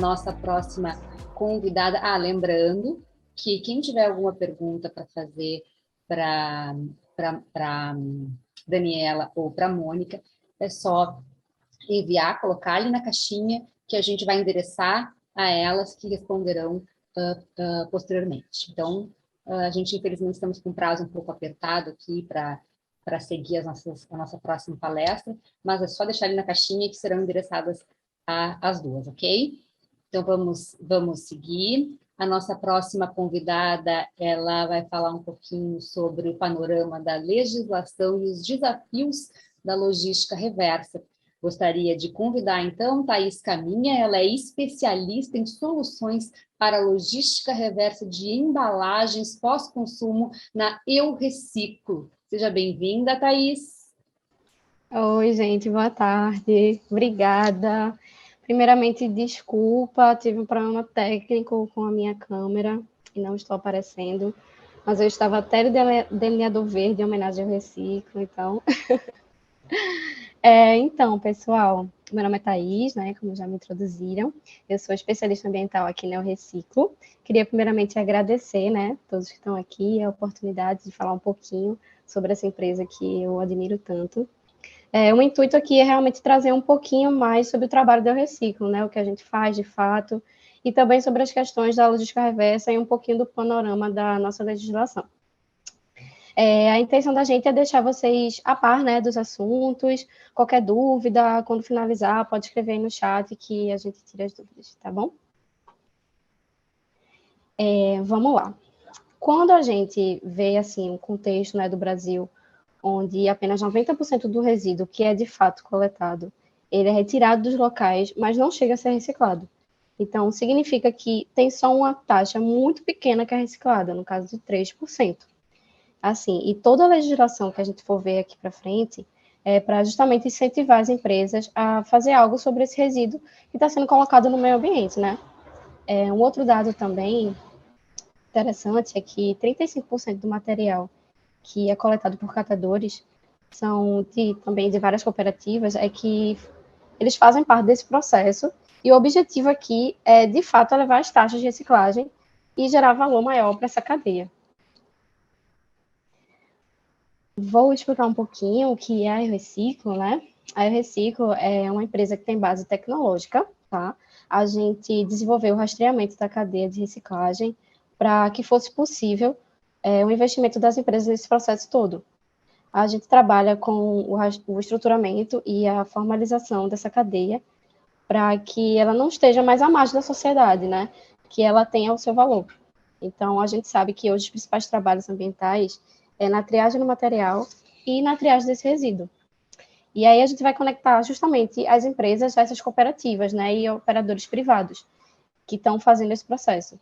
nossa próxima convidada. Lembrando que quem tiver alguma pergunta para fazer para Daniela ou para Mônica, é só enviar, colocar ali na caixinha que a gente vai endereçar a elas que responderão posteriormente. Então, a gente, infelizmente, estamos com um prazo um pouco apertado aqui para seguir a nossa próxima palestra, mas é só deixar ali na caixinha que serão endereçadas as duas, ok? Então, vamos seguir. A nossa próxima convidada, ela vai falar um pouquinho sobre o panorama da legislação e os desafios da logística reversa. Gostaria de convidar, então, Thaís Caminha, ela é especialista em soluções para logística reversa de embalagens pós-consumo na Eu Reciclo. Seja bem-vinda, Thaís. Oi, gente, boa tarde. Obrigada. Primeiramente, desculpa, tive um problema técnico com a minha câmera e não estou aparecendo, mas eu estava até de delineador verde em homenagem ao Reciclo, então... Então, pessoal, meu nome é Thaís, né, como já me introduziram, eu sou especialista ambiental aqui no Reciclo. Queria primeiramente agradecer, né, todos que estão aqui, a oportunidade de falar um pouquinho sobre essa empresa que eu admiro tanto. O intuito aqui é realmente trazer um pouquinho mais sobre o trabalho do Reciclo, né, o que a gente faz de fato, e também sobre as questões da logística reversa e um pouquinho do panorama da nossa legislação. A intenção da gente é deixar vocês a par, né, dos assuntos. Qualquer dúvida, quando finalizar, pode escrever aí no chat que a gente tira as dúvidas, tá bom? Vamos lá. Quando a gente vê, assim, um contexto, né, do Brasil, onde apenas 90% do resíduo que é de fato coletado, ele é retirado dos locais, mas não chega a ser reciclado. Então, significa que tem só uma taxa muito pequena que é reciclada, no caso de 3%. Assim, e toda a legislação que a gente for ver aqui para frente é para justamente incentivar as empresas a fazer algo sobre esse resíduo que está sendo colocado no meio ambiente, né? Um outro dado também interessante é que 35% do material que é coletado por catadores são também de várias cooperativas, é que eles fazem parte desse processo e o objetivo aqui é, de fato, elevar as taxas de reciclagem e gerar valor maior para essa cadeia. Vou explicar um pouquinho o que é a Eu Reciclo, né? A Eu Reciclo é uma empresa que tem base tecnológica, tá? A gente desenvolveu o rastreamento da cadeia de reciclagem para que fosse possível o investimento das empresas nesse processo todo. A gente trabalha com o estruturamento e a formalização dessa cadeia para que ela não esteja mais à margem da sociedade, né? Que ela tenha o seu valor. Então, a gente sabe que hoje os principais trabalhos ambientais é na triagem do material e na triagem desse resíduo. E aí a gente vai conectar justamente as empresas a essas cooperativas, né, e operadores privados que estão fazendo esse processo.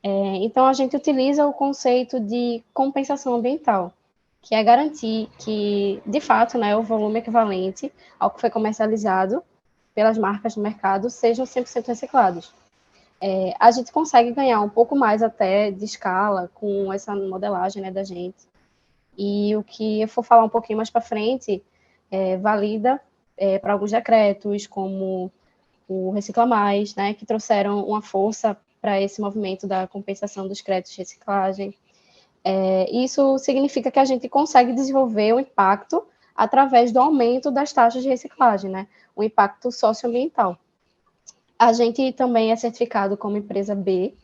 Então, a gente utiliza o conceito de compensação ambiental, que é garantir que, de fato, né, o volume equivalente ao que foi comercializado pelas marcas do mercado sejam 100% reciclados. A gente consegue ganhar um pouco mais até de escala com essa modelagem, né, da gente. E o que eu for falar um pouquinho mais para frente valida para alguns decretos, como o Recicla Mais, né, que trouxeram uma força para esse movimento da compensação dos créditos de reciclagem. Isso significa que a gente consegue desenvolver o impacto através do aumento das taxas de reciclagem, né, o impacto socioambiental. A gente também é certificado como empresa B,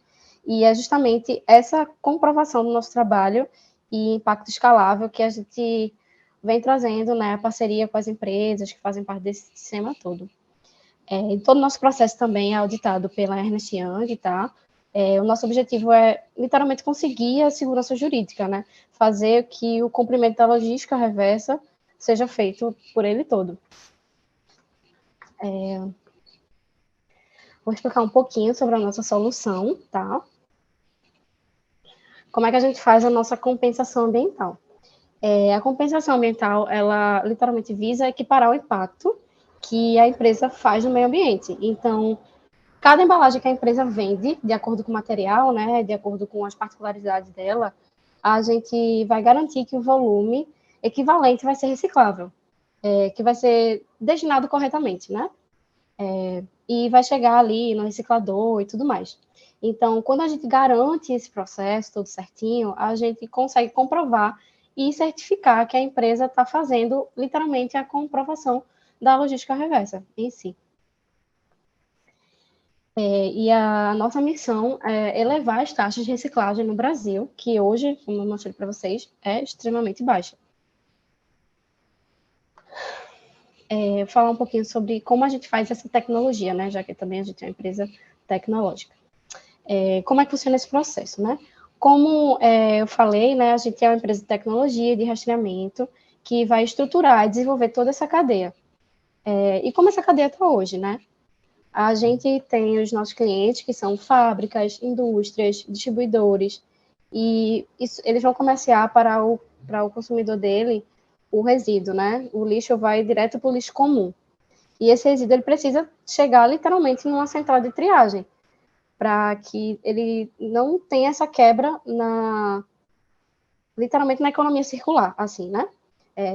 e é justamente essa comprovação do nosso trabalho e impacto escalável que a gente vem trazendo, né, a parceria com as empresas que fazem parte desse sistema todo. Todo o nosso processo também é auditado pela Ernst Young, tá? O nosso objetivo é, literalmente, conseguir a segurança jurídica, né? Fazer que o cumprimento da logística reversa seja feito por ele todo. Vou explicar um pouquinho sobre a nossa solução, tá? Como é que a gente faz a nossa compensação ambiental? A compensação ambiental, ela literalmente visa equiparar o impacto que a empresa faz no meio ambiente. Então, cada embalagem que a empresa vende, de acordo com o material, né, de acordo com as particularidades dela, a gente vai garantir que o volume equivalente vai ser reciclável, que vai ser destinado corretamente, né? e vai chegar ali no reciclador e tudo mais. Então, quando a gente garante esse processo todo certinho, a gente consegue comprovar e certificar que a empresa está fazendo literalmente a comprovação da logística reversa em si. E a nossa missão é elevar as taxas de reciclagem no Brasil, que hoje, como eu mostrei para vocês, é extremamente baixa. Falar um pouquinho sobre como a gente faz essa tecnologia, né? Já que também a gente é uma empresa tecnológica. Como é que funciona esse processo, né? Como eu falei, né, a gente é uma empresa de tecnologia, de rastreamento, que vai estruturar e desenvolver toda essa cadeia. E como essa cadeia está hoje, né? A gente tem os nossos clientes, que são fábricas, indústrias, distribuidores, e eles vão comerciar para o consumidor dele o resíduo, né? O lixo vai direto para o lixo comum. E esse resíduo ele precisa chegar literalmente numa central de triagem, para que ele não tenha essa quebra literalmente na economia circular, assim, né?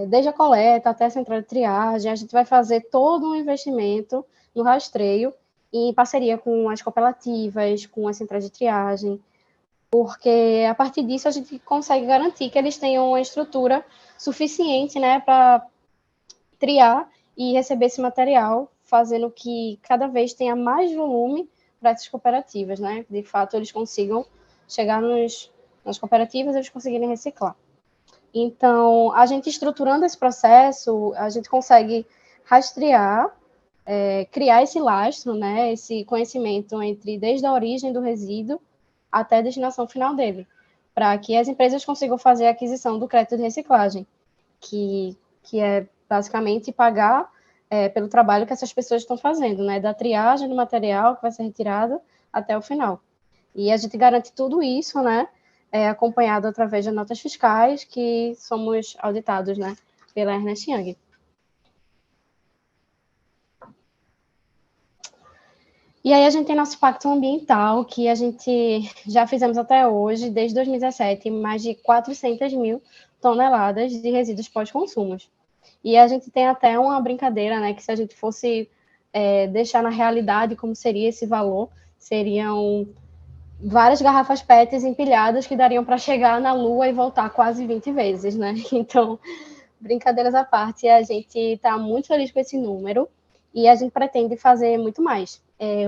Desde a coleta até a central de triagem, a gente vai fazer todo um investimento no rastreio em parceria com as cooperativas, com as centrais de triagem, porque a partir disso a gente consegue garantir que eles tenham uma estrutura suficiente, né, para triar e receber esse material, fazendo que cada vez tenha mais volume para essas cooperativas, né? De fato, eles consigam chegar nas cooperativas, eles conseguirem reciclar. Então, a gente estruturando esse processo, a gente consegue rastrear, criar esse lastro, né? Esse conhecimento desde a origem do resíduo até a destinação final dele, para que as empresas consigam fazer a aquisição do crédito de reciclagem, que é basicamente pagar pelo trabalho que essas pessoas estão fazendo, né? Da triagem do material que vai ser retirado até o final. E a gente garante tudo isso, né? Acompanhado através de notas fiscais, que somos auditados, né? Pela Ernst Young. E aí a gente tem nosso pacto ambiental, que a gente já fizemos até hoje, desde 2017, mais de 400 mil toneladas de resíduos pós-consumos. E a gente tem até uma brincadeira, né, que se a gente fosse deixar na realidade como seria esse valor, seriam várias garrafas PETs empilhadas que dariam para chegar na Lua e voltar quase 20 vezes, né? Então, brincadeiras à parte, a gente está muito feliz com esse número e a gente pretende fazer muito mais.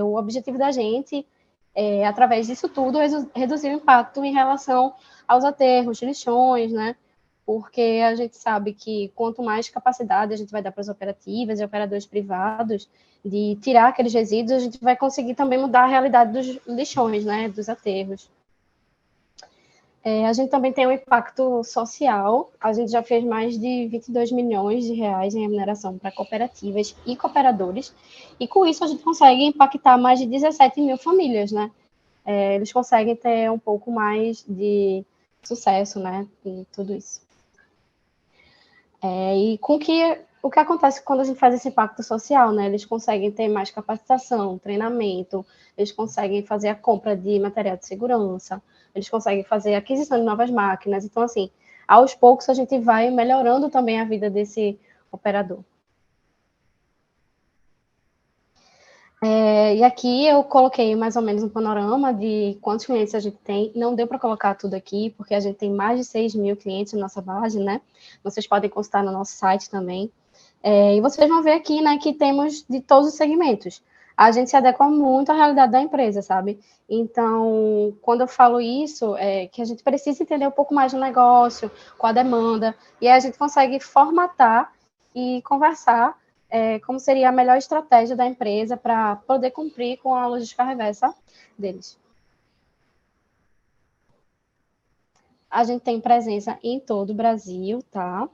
O objetivo da gente é, através disso tudo, reduzir o impacto em relação aos aterros, lixões, né? Porque a gente sabe que quanto mais capacidade a gente vai dar para as operativas e operadores privados de tirar aqueles resíduos, a gente vai conseguir também mudar a realidade dos lixões, né? Dos aterros. A gente também tem um impacto social. A gente já fez mais de 22 milhões de reais em remuneração para cooperativas e cooperadores. E com isso a gente consegue impactar mais de 17 mil famílias, né? Eles conseguem ter um pouco mais de sucesso, né? Em tudo isso. E com o que acontece quando a gente faz esse impacto social, né? Eles conseguem ter mais capacitação, treinamento, eles conseguem fazer a compra de material de segurança, eles conseguem fazer a aquisição de novas máquinas. Então, assim, aos poucos a gente vai melhorando também a vida desse operador. E aqui eu coloquei mais ou menos um panorama de quantos clientes a gente tem. Não deu para colocar tudo aqui, porque a gente tem mais de 6 mil clientes na nossa base, né? Vocês podem consultar no nosso site também. E vocês vão ver aqui, né, que temos de todos os segmentos. A gente se adequa muito à realidade da empresa, sabe? Então, quando eu falo isso, é que a gente precisa entender um pouco mais do negócio, com a demanda, e aí a gente consegue formatar e conversar como seria a melhor estratégia da empresa para poder cumprir com a logística reversa deles. A gente tem presença em todo o Brasil, tá?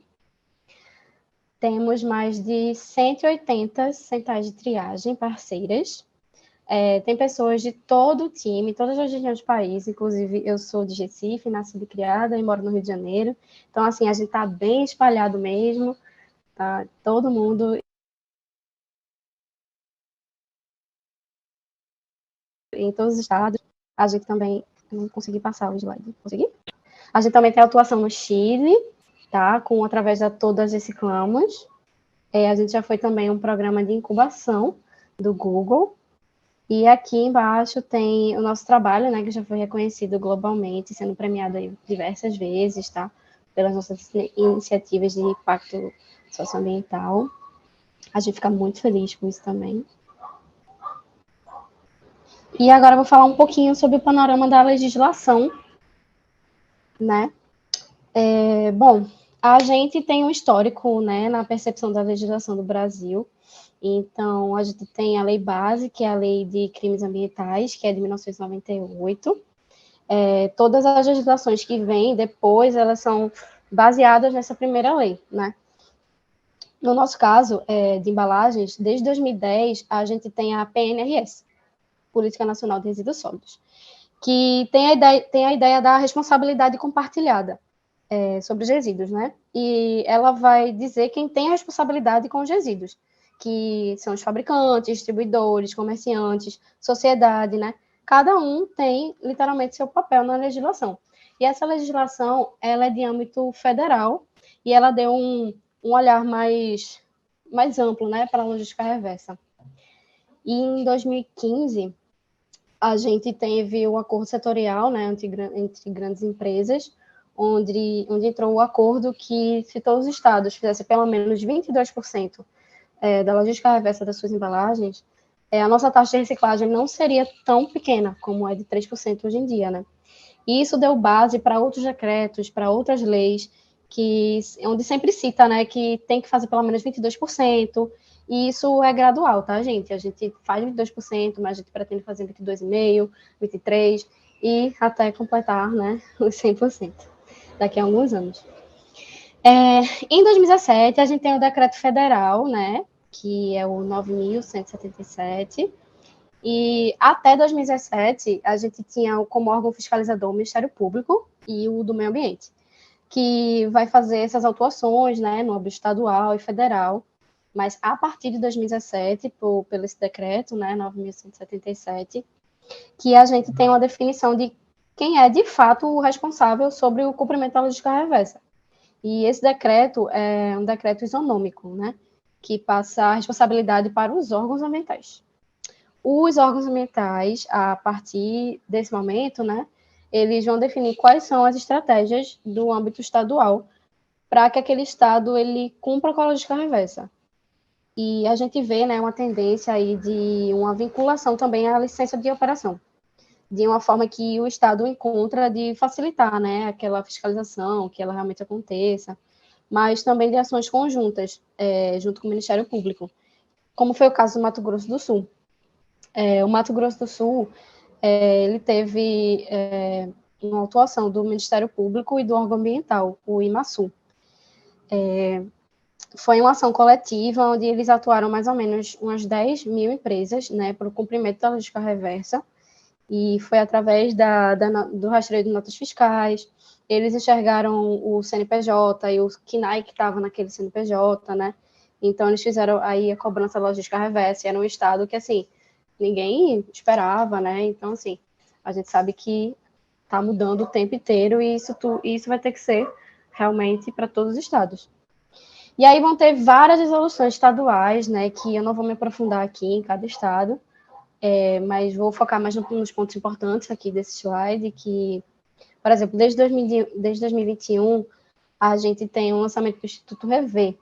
Temos mais de 180 centrais de triagem parceiras. Tem pessoas de todo o time, todas as regiões do país, inclusive eu sou de Recife, nascida e criada, e moro no Rio de Janeiro. Então, assim, a gente está bem espalhado mesmo, tá? Todo mundo em todos os estados. A gente também, não consegui passar o slide, consegui? A gente também tem atuação no Chile, tá? Através da Todas Reciclamos. A gente já foi também um programa de incubação do Google, E aqui embaixo tem o nosso trabalho, né, que já foi reconhecido globalmente, sendo premiado aí diversas vezes, tá? Pelas nossas iniciativas de impacto socioambiental. A gente fica muito feliz com isso também. E agora eu vou falar um pouquinho sobre o panorama da legislação, né? Bom, a gente tem um histórico, né, na percepção da legislação do Brasil. Então, a gente tem a lei base, que é a lei de crimes ambientais, que é de 1998. Todas as legislações que vêm depois, elas são baseadas nessa primeira lei, né? No nosso caso, de embalagens, desde 2010, a gente tem a PNRS, Política Nacional de Resíduos Sólidos, que tem a ideia da responsabilidade compartilhada sobre os resíduos, né? E ela vai dizer quem tem a responsabilidade com os resíduos, que são os fabricantes, distribuidores, comerciantes, sociedade, né? Cada um tem, literalmente, seu papel na legislação. E essa legislação, ela é de âmbito federal e ela deu um olhar mais amplo, né, para a logística reversa. E em 2015, a gente teve o acordo setorial, né, entre grandes empresas, onde entrou o acordo que, se todos os estados fizessem pelo menos 22% da logística reversa das suas embalagens, a nossa taxa de reciclagem não seria tão pequena como é de 3% hoje em dia, né? E isso deu base para outros decretos, para outras leis, onde sempre cita, né, que tem que fazer pelo menos 22%, e isso é gradual, tá, gente? A gente faz 22%, mas a gente pretende fazer 22,5%, 23%, e até completar, né, os 100%, daqui a alguns anos. Em 2017, a gente tem o decreto federal, né, que é o 9.177, e até 2017, a gente tinha como órgão fiscalizador o Ministério Público e o do Meio Ambiente, que vai fazer essas autuações, né, no âmbito estadual e federal. Mas a partir de 2017, pelo esse decreto, né, 9.177, que a gente tem uma definição de quem é de fato o responsável sobre o cumprimento da logística reversa. E esse decreto é um decreto isonômico, né, que passa a responsabilidade para os órgãos ambientais. Os órgãos ambientais, a partir desse momento, né, eles vão definir quais são as estratégias do âmbito estadual para que aquele estado ele cumpra com a logística reversa. E a gente vê, né, uma tendência aí de uma vinculação também à licença de operação, de uma forma que o estado encontra de facilitar, né, aquela fiscalização, que ela realmente aconteça, mas também de ações conjuntas, junto com o Ministério Público, como foi o caso do Mato Grosso do Sul. O Mato Grosso do Sul, ele teve uma atuação do Ministério Público e do órgão ambiental, o IMASU. Foi uma ação coletiva onde eles atuaram mais ou menos umas 10 mil empresas, né, para o cumprimento da logística reversa, e foi através do rastreio de notas fiscais. Eles enxergaram o CNPJ e o KNAI que estava naquele CNPJ, né, então eles fizeram aí a cobrança da logística reversa, e era um estado que, assim, ninguém esperava, né, então, assim, a gente sabe que está mudando o tempo inteiro, e isso vai ter que ser realmente para todos os estados. E aí vão ter várias resoluções estaduais, né, que eu não vou me aprofundar aqui em cada estado, mas vou focar mais nos pontos importantes aqui desse slide, que, por exemplo, desde 2021, a gente tem um lançamento do Instituto Rever,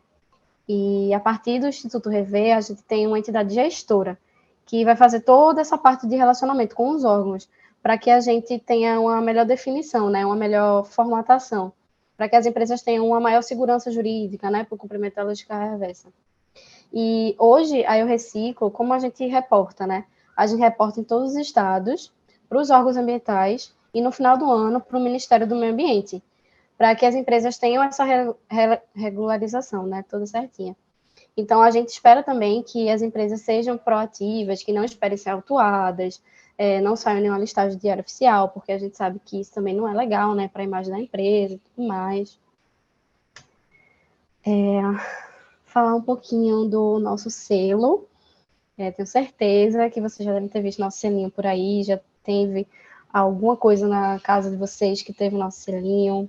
e a partir do Instituto Rever, a gente tem uma entidade gestora, que vai fazer toda essa parte de relacionamento com os órgãos, para que a gente tenha uma melhor definição, né, uma melhor formatação, para que as empresas tenham uma maior segurança jurídica, né, para o cumprimento da logística reversa. E hoje, a Eu Reciclo, como a gente reporta, né? A gente reporta em todos os estados, para os órgãos ambientais, e no final do ano, para o Ministério do Meio Ambiente, para que as empresas tenham essa regularização, né, toda certinha. Então, a gente espera também que as empresas sejam proativas, que não esperem ser autuadas, não saiam nenhuma listagem de diário oficial, porque a gente sabe que isso também não é legal, né, para a imagem da empresa e tudo mais. Falar um pouquinho do nosso selo. Tenho certeza que vocês já devem ter visto nosso selinho por aí, já teve alguma coisa na casa de vocês que teve nosso selinho.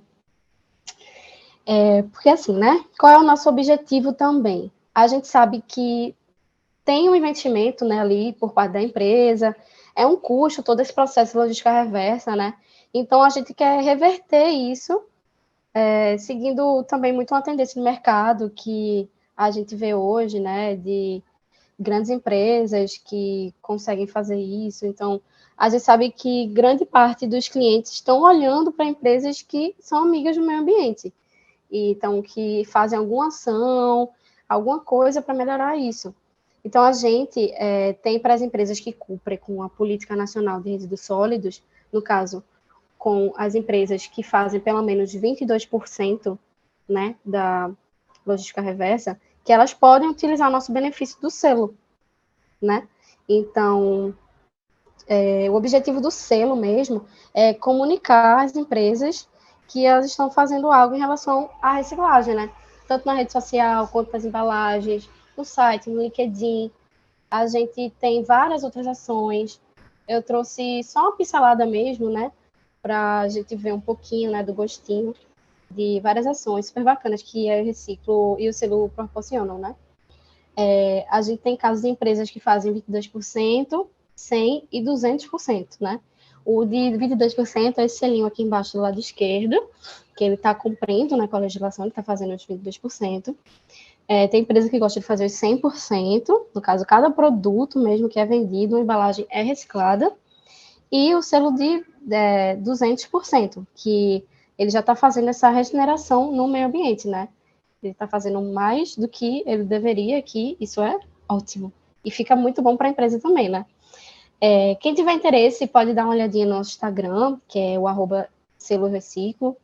Porque assim, né? Qual é o nosso objetivo também? A gente sabe que tem um investimento, né, ali por parte da empresa, é um custo todo esse processo de logística reversa, né? Então, a gente quer reverter isso, seguindo também muito uma tendência no mercado que a gente vê hoje, né, de grandes empresas que conseguem fazer isso. Então, a gente sabe que grande parte dos clientes estão olhando para empresas que são amigas do meio ambiente, e então que fazem alguma ação, alguma coisa para melhorar isso. Então, a gente tem para as empresas que cumprem com a Política Nacional de Resíduos Sólidos, no caso, com as empresas que fazem pelo menos 22%, né, da logística reversa, que elas podem utilizar o nosso benefício do selo, né? Então, o objetivo do selo mesmo é comunicar às empresas que elas estão fazendo algo em relação à reciclagem, né? Tanto na rede social, quanto nas embalagens, no site, no LinkedIn. A gente tem várias outras ações. Eu trouxe só uma pincelada mesmo, né? Para a gente ver um pouquinho, né, do gostinho de várias ações super bacanas que a Reciclo e o selo proporcionam, né? A gente tem casos de empresas que fazem 22%, 100% e 200%, né? O de 22% é esse selinho aqui embaixo do lado esquerdo, que ele está cumprindo, né, com a legislação, ele está fazendo os 22%. Tem empresa que gosta de fazer os 100%, no caso, cada produto mesmo que é vendido, a embalagem é reciclada, e o selo de 200%, que ele já está fazendo essa regeneração no meio ambiente, né? Ele está fazendo mais do que ele deveria, que isso é ótimo. E fica muito bom para a empresa também, né? Quem tiver interesse pode dar uma olhadinha no nosso Instagram, que é o @seloreciclo,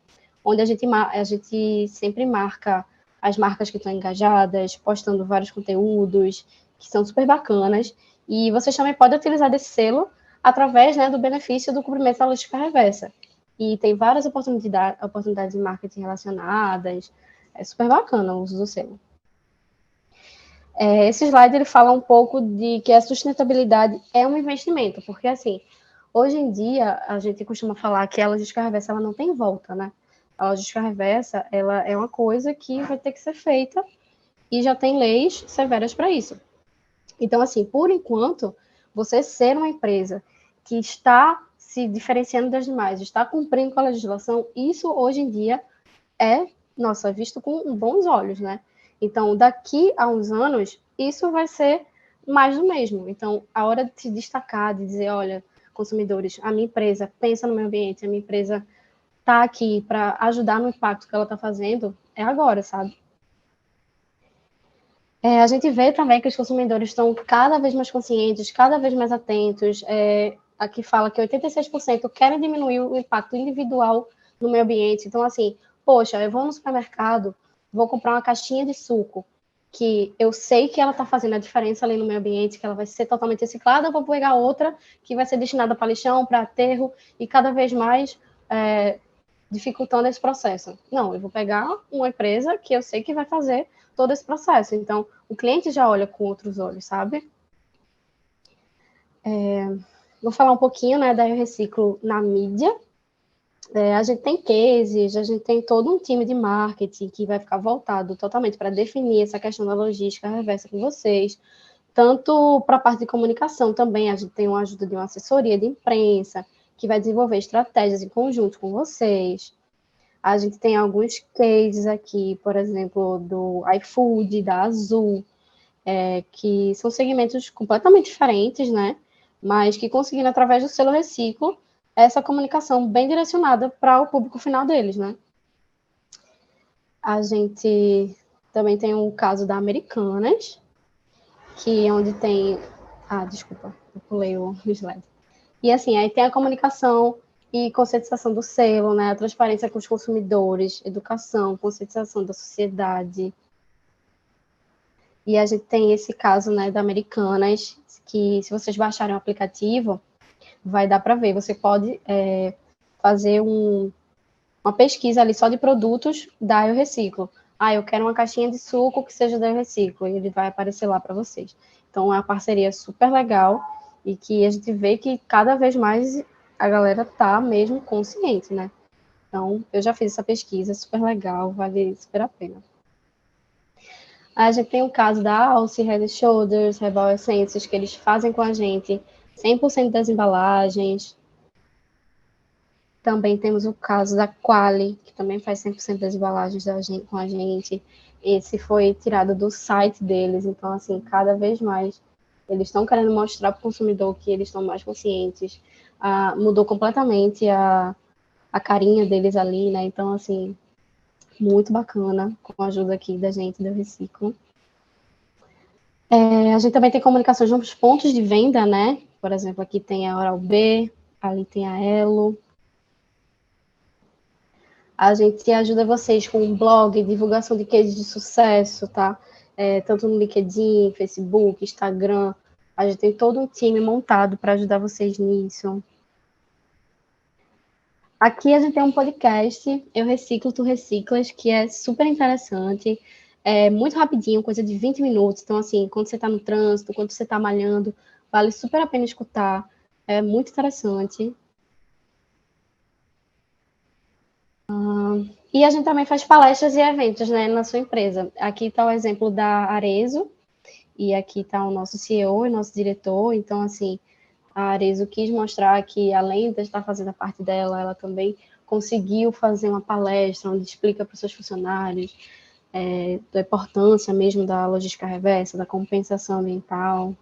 onde a gente sempre marca as marcas que estão engajadas, postando vários conteúdos que são super bacanas. E vocês também podem utilizar desse selo através, né, do benefício do cumprimento da logística reversa. E tem várias oportunidades de marketing relacionadas. É super bacana o uso do selo. Esse slide ele fala um pouco de que a sustentabilidade é um investimento, porque assim, hoje em dia a gente costuma falar que a logística reversa ela não tem volta, né? A logística reversa ela é uma coisa que vai ter que ser feita e já tem leis severas para isso. Então, assim, por enquanto, você ser uma empresa que está se diferenciando das demais, está cumprindo com a legislação, isso hoje em dia é, nossa, visto com bons olhos, né? Então, daqui a uns anos, isso vai ser mais do mesmo. Então, a hora de se destacar, de dizer, olha, consumidores, a minha empresa pensa no meio ambiente, a minha empresa está aqui para ajudar no impacto que ela está fazendo, é agora, sabe? A gente vê também que os consumidores estão cada vez mais conscientes, cada vez mais atentos. Aqui fala que 86% querem diminuir o impacto individual no meio ambiente. Então, assim, poxa, eu vou no supermercado, vou comprar uma caixinha de suco, que eu sei que ela está fazendo a diferença ali no meio ambiente, que ela vai ser totalmente reciclada, eu vou pegar outra que vai ser destinada para lixão, para aterro, e cada vez mais dificultando esse processo. Não, eu vou pegar uma empresa que eu sei que vai fazer todo esse processo. Então, o cliente já olha com outros olhos, sabe? Vou falar um pouquinho, né, da Eu Reciclo na mídia. A gente tem cases, a gente tem todo um time de marketing que vai ficar voltado totalmente para definir essa questão da logística reversa com vocês, tanto para a parte de comunicação também, a gente tem uma ajuda de uma assessoria de imprensa, que vai desenvolver estratégias em conjunto com vocês. A gente tem alguns cases aqui, por exemplo, do iFood, da Azul, que são segmentos completamente diferentes, né? Mas que conseguiram, através do selo Reciclo, essa comunicação bem direcionada para o público final deles, né? A gente também tem o caso da Americanas, que é onde tem... desculpa, eu pulei o slide. E assim, aí tem a comunicação e conscientização do selo, né? A transparência com os consumidores, educação, conscientização da sociedade. E a gente tem esse caso, né, da Americanas, que se vocês baixarem o aplicativo, vai dar para ver. Você pode fazer uma pesquisa ali só de produtos da Eu Reciclo. Eu quero uma caixinha de suco que seja da Eu Reciclo, e ele vai aparecer lá para vocês. Então, é uma parceria super legal e que a gente vê que cada vez mais a galera tá mesmo consciente, né? Então, eu já fiz essa pesquisa, super legal, vale super a pena. A gente tem o caso da Alce, Head Shoulders, Herbal Essences, que eles fazem com a gente 100% das embalagens. Também temos o caso da Quali, que também faz 100% das embalagens com a gente. Esse foi tirado do site deles, então, assim, cada vez mais eles estão querendo mostrar para o consumidor que eles estão mais conscientes. Mudou completamente a carinha deles ali, né? Então, assim, muito bacana, com a ajuda aqui da gente, do Reciclo. A gente também tem comunicações nos pontos de venda, né? Por exemplo, aqui tem a Oral-B, ali tem a Elo. A gente ajuda vocês com um blog, divulgação de cases de sucesso, tá? Tanto no LinkedIn, Facebook, Instagram. A gente tem todo um time montado para ajudar vocês nisso. Aqui a gente tem um podcast, Eu Reciclo, Tu Reciclas, que é super interessante, é muito rapidinho, coisa de 20 minutos. Então, assim, quando você está no trânsito, quando você está malhando, vale super a pena escutar. É muito interessante. E a gente também faz palestras e eventos, né, na sua empresa. Aqui está o exemplo da Arezo, e aqui está o nosso CEO e nosso diretor. Então, assim, a Arezo quis mostrar que, além de estar fazendo a parte dela, ela também conseguiu fazer uma palestra onde explica para os seus funcionários da importância mesmo da logística reversa, da compensação ambiental.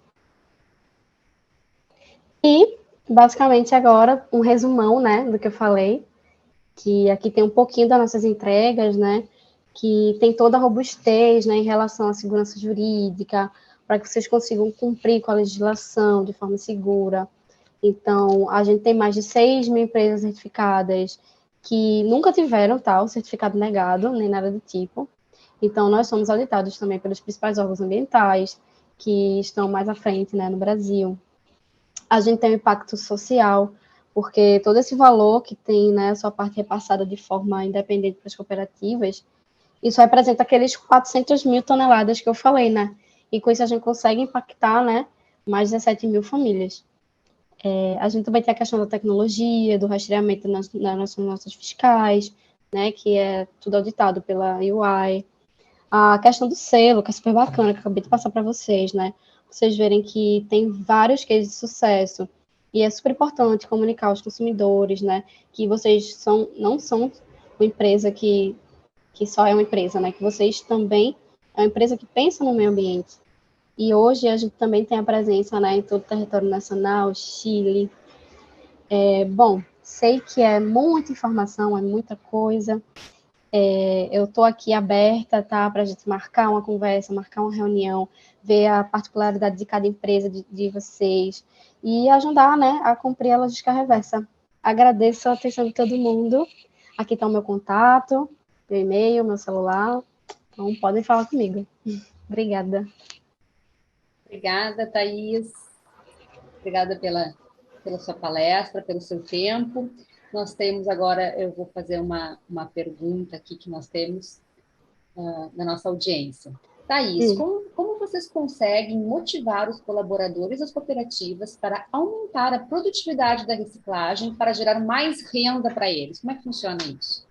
E, basicamente, agora, um resumão, né, do que eu falei, que aqui tem um pouquinho das nossas entregas, né, que tem toda a robustez, né, em relação à segurança jurídica, para que vocês consigam cumprir com a legislação de forma segura. Então, a gente tem mais de 6 mil empresas certificadas que nunca tiveram tal certificado negado, nem nada do tipo. Então, nós somos auditados também pelos principais órgãos ambientais, que estão mais à frente, né, no Brasil. A gente tem um impacto social, porque todo esse valor que tem, né, a sua parte repassada de forma independente para as cooperativas, isso representa aqueles 400 mil toneladas que eu falei, né? E com isso a gente consegue impactar, né, mais 17 mil famílias. A gente também tem a questão da tecnologia, do rastreamento nas notas fiscais, né, que é tudo auditado pela UI. A questão do selo, que é super bacana, que eu acabei de passar para vocês, né? Vocês verem que tem vários cases de sucesso. E é super importante comunicar aos consumidores, né? Que vocês não são uma empresa que só é uma empresa, né? Que vocês também é uma empresa que pensa no meio ambiente. E hoje a gente também tem a presença, né, em todo o território nacional, Chile. Bom, sei que é muita informação, é muita coisa. Eu estou aqui aberta, tá, para a gente marcar uma conversa, marcar uma reunião, ver a particularidade de cada empresa de vocês e ajudar, né, a cumprir a logística reversa. Agradeço a atenção de todo mundo. Aqui está o meu contato, meu e-mail, meu celular. Então, podem falar comigo. Obrigada. Obrigada, Thaís. Obrigada pela sua palestra, pelo seu tempo. Nós temos agora, eu vou fazer uma pergunta aqui que nós temos da nossa audiência. Thaís, como vocês conseguem motivar os colaboradores das cooperativas para aumentar a produtividade da reciclagem para gerar mais renda para eles? Como é que funciona isso?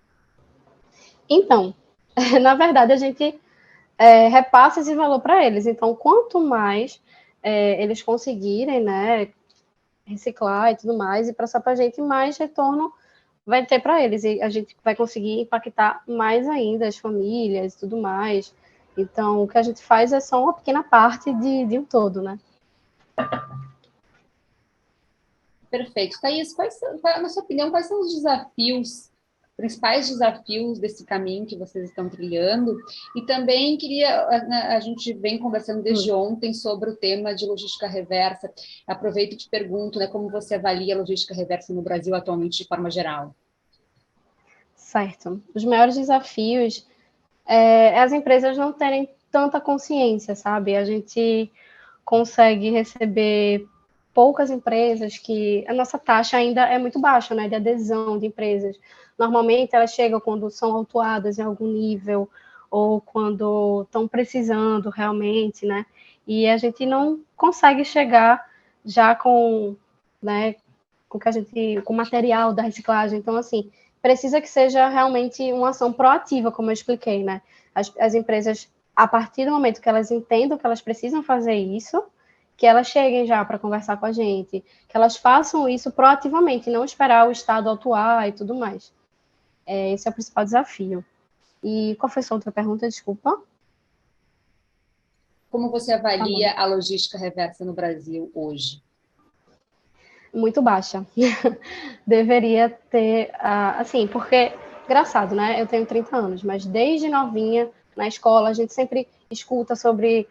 Então, na verdade, a gente repassa esse valor para eles. Então, quanto mais eles conseguirem, né, reciclar e tudo mais, e passar para a gente, mais retorno vai ter para eles. E a gente vai conseguir impactar mais ainda as famílias e tudo mais. Então, o que a gente faz é só uma pequena parte de um todo, né? Perfeito. Thaís, na sua opinião, quais são os principais desafios desse caminho que vocês estão trilhando? E também a gente vem conversando desde ontem sobre o tema de logística reversa. Aproveito e te pergunto, né, como você avalia a logística reversa no Brasil atualmente de forma geral? Certo. Os maiores desafios é as empresas não terem tanta consciência, sabe? A gente consegue receber poucas empresas que a nossa taxa ainda é muito baixa, né, de adesão de empresas. Normalmente elas chegam quando são autuadas em algum nível ou quando estão precisando realmente, né? E a gente não consegue chegar já com, né, com material da reciclagem. Então, assim, precisa que seja realmente uma ação proativa, como eu expliquei, né? As empresas a partir do momento que elas entendam que elas precisam fazer isso, que elas cheguem já para conversar com a gente, que elas façam isso proativamente, não esperar o Estado atuar e tudo mais. Esse é o principal desafio. E qual foi a sua outra pergunta? Desculpa. Como você avalia a logística reversa no Brasil hoje? Muito baixa. Deveria ter, assim, porque, engraçado, né? Eu tenho 30 anos, mas desde novinha, na escola, a gente sempre escuta sobre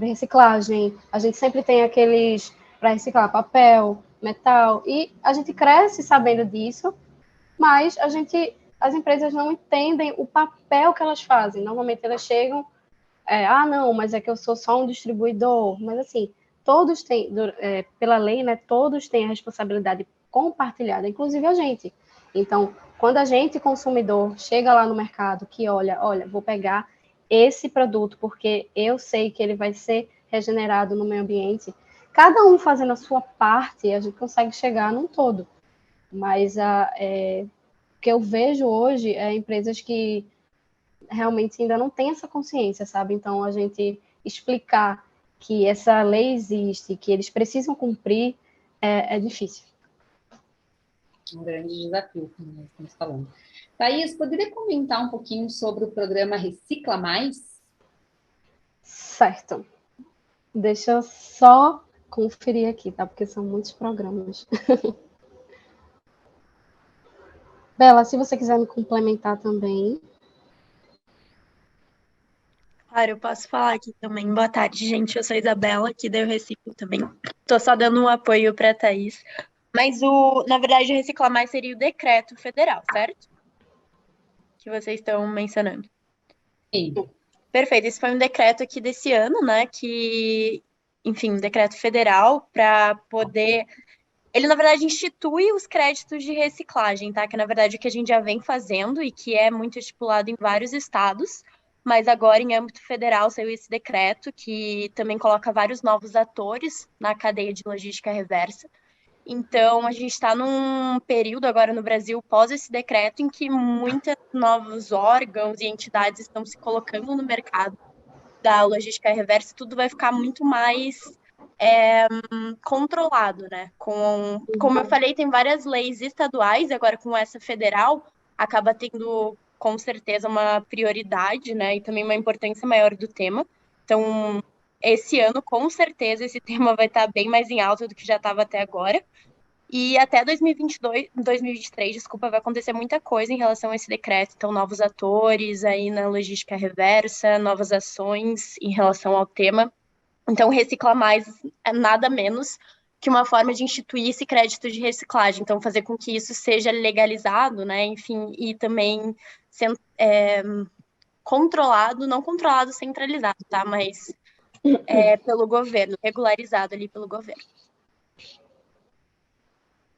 reciclagem, a gente sempre tem aqueles para reciclar papel, metal, e a gente cresce sabendo disso, mas as empresas não entendem o papel que elas fazem. Normalmente elas chegam, não, mas é que eu sou só um distribuidor, mas assim, todos têm, pela lei, né, todos têm a responsabilidade compartilhada, inclusive a gente. Então, quando a gente, consumidor, chega lá no mercado que olha, vou pegar esse produto porque eu sei que ele vai ser regenerado no meio ambiente, cada um fazendo a sua parte, a gente consegue chegar num todo. Mas o que eu vejo hoje é empresas que realmente ainda não têm essa consciência, sabe? Então, a gente explicar que essa lei existe, que eles precisam cumprir, é difícil. Um grande desafio, como nós estamos falando. Thaís, poderia comentar um pouquinho sobre o programa Recicla Mais? Certo. Deixa eu só conferir aqui, tá? Porque são muitos programas. Bela, se você quiser me complementar também. Claro, eu posso falar aqui também. Boa tarde, gente. Eu sou a Isabela, aqui da Eu Reciclo também. Tô só dando um apoio para a Thaís. Mas, na verdade, o Reciclar Mais seria o decreto federal, certo? Que vocês estão mencionando. Sim. Perfeito. Esse foi um decreto aqui desse ano, né? Enfim, um decreto federal para poder... Ele, na verdade, institui os créditos de reciclagem, tá? Que, na verdade, é o que a gente já vem fazendo e que é muito estipulado em vários estados. Mas agora, em âmbito federal, saiu esse decreto que também coloca vários novos atores na cadeia de logística reversa. Então, a gente está num período agora no Brasil, pós esse decreto, em que muitos novos órgãos e entidades estão se colocando no mercado da logística reversa, tudo vai ficar muito mais controlado, né? Como eu falei, tem várias leis estaduais, agora com essa federal, acaba tendo com certeza uma prioridade, né? E também uma importância maior do tema. Então, esse ano, com certeza, esse tema vai estar bem mais em alta do que já estava até agora. E até 2023, desculpa, vai acontecer muita coisa em relação a esse decreto. Então, novos atores aí na logística reversa, novas ações em relação ao tema. Então, reciclar mais é nada menos que uma forma de instituir esse crédito de reciclagem. Então, fazer com que isso seja legalizado, né? Enfim, e também sendo controlado, não controlado, centralizado, tá? Mas pelo governo, regularizado ali pelo governo.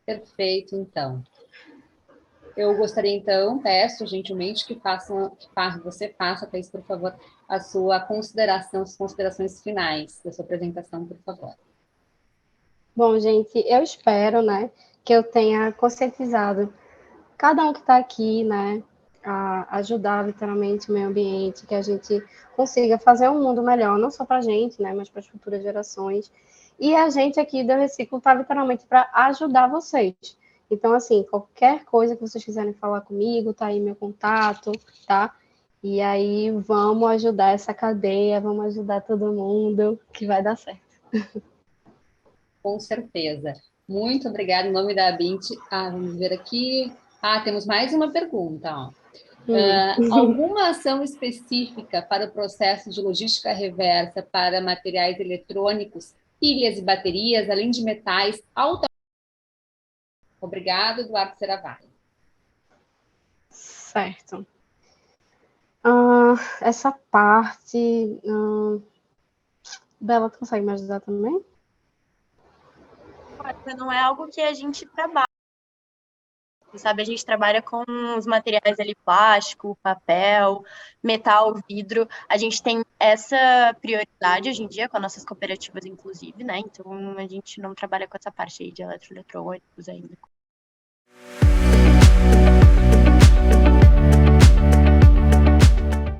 Perfeito, então. Eu gostaria, então, peço gentilmente que você faça, Thaís, por favor, as considerações finais da sua apresentação, por favor. Bom, gente, eu espero, né, que eu tenha conscientizado cada um que está aqui, né, a ajudar literalmente o meio ambiente, que a gente consiga fazer um mundo melhor, não só para a gente, né, mas para as futuras gerações. E a gente aqui do Reciclo está literalmente para ajudar vocês. Então, assim, qualquer coisa que vocês quiserem falar comigo, tá aí meu contato, tá? E aí vamos ajudar essa cadeia, vamos ajudar todo mundo, que vai dar certo. Com certeza. Muito obrigada em nome da Abint. Vamos ver aqui. Temos mais uma pergunta. Ó. Alguma ação específica para o processo de logística reversa para materiais eletrônicos, pilhas e baterias, além de metais altamente... Obrigado, Eduardo Seravalli. Certo. Essa parte... Bela, tu consegue me ajudar também? Não é algo que a gente trabalha, sabe? A gente trabalha com os materiais ali, plástico, papel, metal, vidro. A gente tem essa prioridade hoje em dia com as nossas cooperativas, inclusive, né? Então, a gente não trabalha com essa parte aí de eletroeletrônicos ainda.